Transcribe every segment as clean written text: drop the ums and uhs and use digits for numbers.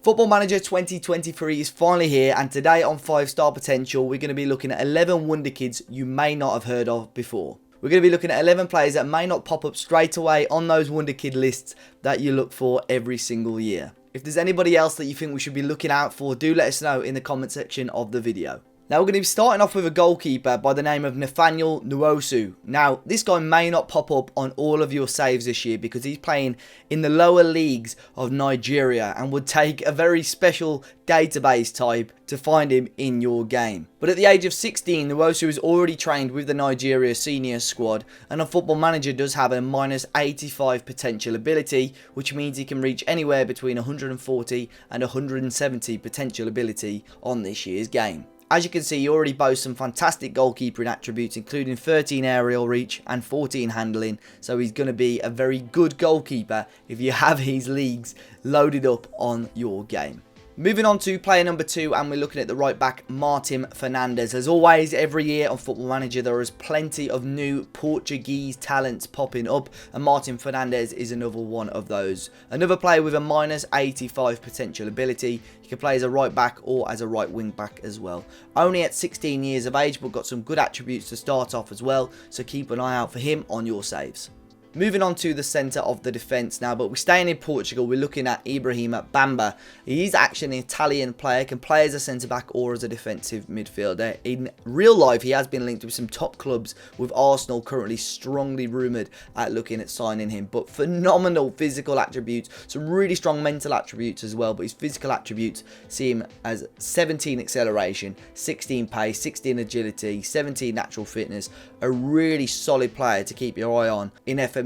Football Manager 2023 is finally here, and today on 5-Star Potential we're going to be looking at 11 Wonderkids you may not have heard of before. We're going to be looking at 11 players that may not pop up straight away on those Wonderkid lists that you look for every single year. If there's anybody else that you think we should be looking out for, do let us know in the comment section of the video. Now we're going to be starting off with a goalkeeper by the name of Nathaniel Nwosu. Now this guy may not pop up on all of your saves this year because he's playing in the lower leagues of Nigeria and would take a very special database type to find him in your game. But at the age of 16, Nwosu is already trained with the Nigeria senior squad, and on Football Manager does have a -85 potential ability, which means he can reach anywhere between 140 and 170 potential ability on this year's game. As you can see, he already boasts some fantastic goalkeeping attributes, including 13 aerial reach and 14 handling, so he's going to be a very good goalkeeper if you have his leagues loaded up on your game. Moving on to player number 2, and we're looking at the right back, Martin Fernandes. As always, every year on Football Manager there is plenty of new Portuguese talents popping up, and Martin Fernandes is another one of those. Another player with a -85 potential ability. He can play as a right back or as a right wing back as well. Only at 16 years of age, but got some good attributes to start off as well, so keep an eye out for him on your saves. Moving on to the centre of the defence now, but we're staying in Portugal. We're looking at Ibrahim Bamba. He's actually an Italian player, can play as a centre-back or as a defensive midfielder. In real life, he has been linked with some top clubs, with Arsenal currently strongly rumoured at looking at signing him. But phenomenal physical attributes, some really strong mental attributes as well, but his physical attributes see him as 17 acceleration, 16 pace, 16 agility, 17 natural fitness. A really solid player to keep your eye on in FM23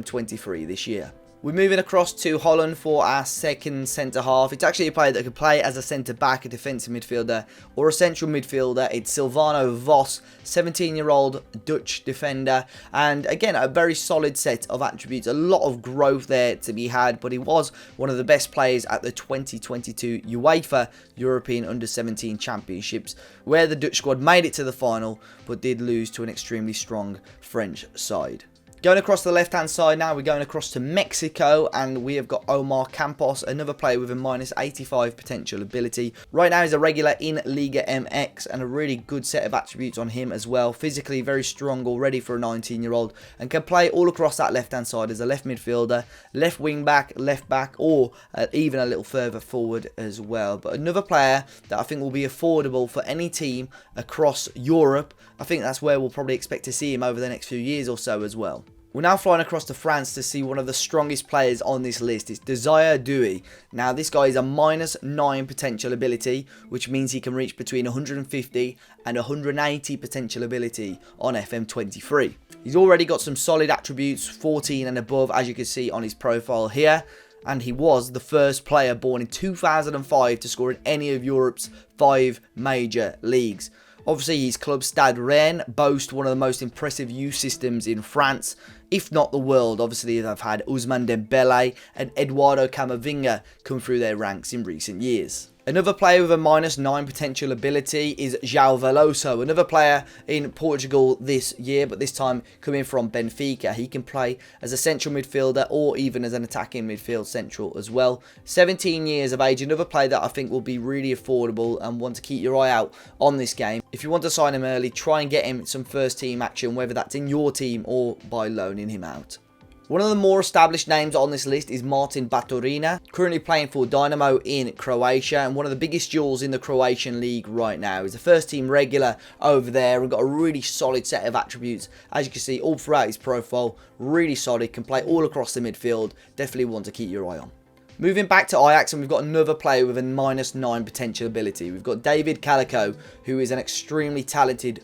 this year. We're moving across to Holland for our second centre-half. It's actually a player that could play as a centre-back, a defensive midfielder, or a central midfielder. It's Silvano Vos, 17-year-old Dutch defender. And again, a very solid set of attributes. A lot of growth there to be had, but he was one of the best players at the 2022 UEFA European Under-17 Championships, where the Dutch squad made it to the final, but did lose to an extremely strong French side. Going across the left-hand side now, we're going across to Mexico, and we have got Omar Campos, another player with a -85 potential ability. Right now he's a regular in Liga MX, and a really good set of attributes on him as well. Physically very strong already for a 19-year-old, and can play all across that left-hand side as a left midfielder, left wing-back, left-back, or even a little further forward as well. But another player that I think will be affordable for any team across Europe. I think that's where we'll probably expect to see him over the next few years or so as well. We're now flying across to France to see one of the strongest players on this list. It's Desire Doué. Now this guy is a -9 potential ability, which means he can reach between 150 and 180 potential ability on FM23. He's already got some solid attributes, 14 and above, as you can see on his profile here. And he was the first player born in 2005 to score in any of Europe's 5 major leagues. Obviously, his club Stade Rennes boast one of the most impressive youth systems in France, if not the world. Obviously, they've had Ousmane Dembélé and Eduardo Camavinga come through their ranks in recent years. Another player with a -9 potential ability is João Veloso, another player in Portugal this year, but this time coming from Benfica. He can play as a central midfielder or even as an attacking midfield central as well. 17 years of age, another player that I think will be really affordable and want to keep your eye out on this game. If you want to sign him early, try and get him some first team action, whether that's in your team or by loaning him out. One of the more established names on this list is Martin Baturina, currently playing for Dynamo in Croatia, and one of the biggest jewels in the Croatian league right now. He's a first team regular over there and got a really solid set of attributes. As you can see all throughout his profile, really solid, can play all across the midfield. Definitely one to keep your eye on. Moving back to Ajax, and we've got another player with a -9 potential ability. We've got David Calico, who is an extremely talented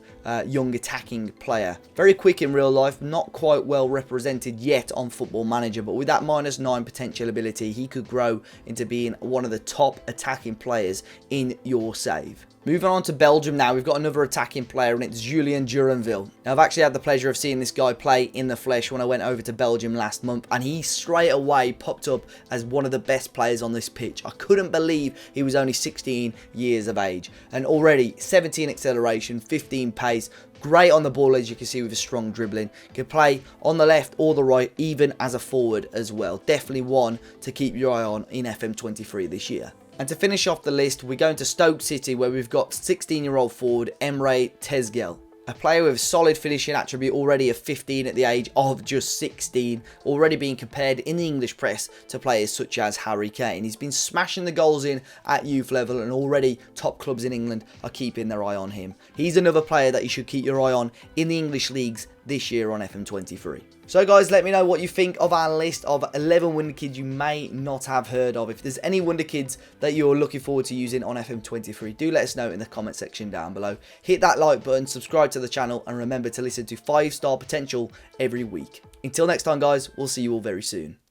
young attacking player. Very quick in real life, not quite well represented yet on Football Manager, but with that -9 potential ability, he could grow into being one of the top attacking players in your save. Moving on to Belgium now, we've got another attacking player, and it's Julien Duranville. Now, I've actually had the pleasure of seeing this guy play in the flesh when I went over to Belgium last month, and he straight away popped up as one of the best players on this pitch. I couldn't believe he was only 16 years of age, and already 17 acceleration, 15 pace, great on the ball, as you can see, with a strong dribbling. Can play on the left or the right, even as a forward as well. Definitely one to keep your eye on in FM23 this year. And to finish off the list, we're going to Stoke City, where we've got 16-year-old forward Emre Tezgel. A player with a solid finishing attribute, already a 15 at the age of just 16, already being compared in the English press to players such as Harry Kane. He's been smashing the goals in at youth level, and already top clubs in England are keeping their eye on him. He's another player that you should keep your eye on in the English leagues this year on FM23. So guys, let me know what you think of our list of 11 Wonderkids you may not have heard of. If there's any Wonderkids that you're looking forward to using on FM23, do let us know in the comment section down below. Hit that like button, subscribe to the channel, and remember to listen to 5 Star Potential every week. Until next time guys, we'll see you all very soon.